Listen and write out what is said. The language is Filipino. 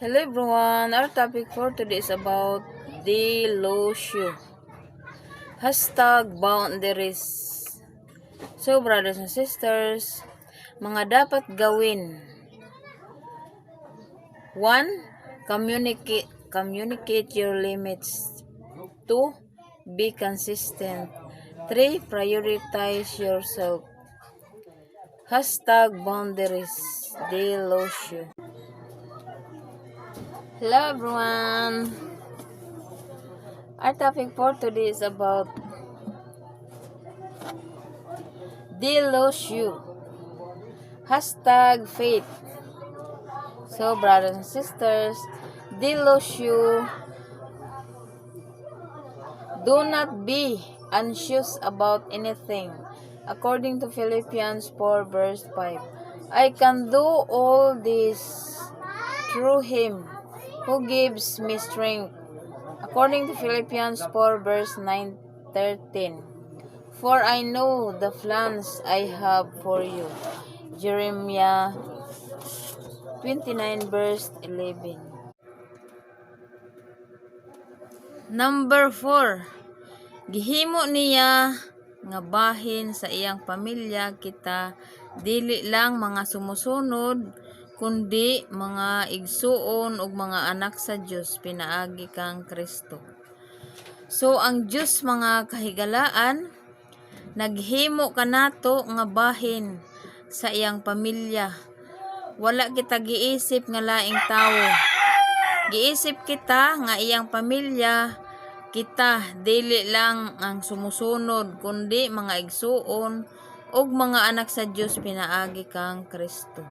Hello everyone, our topic for today is about delusion. #boundaries. So brothers and sisters, mga dapat gawin. 1. Communicate your limits. 2. Be consistent. 3. Prioritize yourself. #boundaries. Delusion. Hello everyone. Our topic for today is about delusion. #faith. So brothers and sisters, delusion. Do not be anxious about anything. According to Philippians 4 verse 5. I can do all this through Him who gives me strength. According to Philippians 4 verse 9-13. For I know the plans I have for you. Jeremiah 29 verse 11. Number 4. Gihimo niya nga bahin sa iyang pamilya kita dili lang mga sumusunod kundi mga igsuon ug mga anak sa Dios pinaagi kang Kristo. So ang Dios mga kahigalaan naghimo kanato nga bahin sa iyang pamilya. Wala kita giisip nga laing tawo. Giisip kita nga iyang pamilya kita dili lang ang sumusunod kundi mga igsuon ug mga anak sa Dios pinaagi kang Kristo.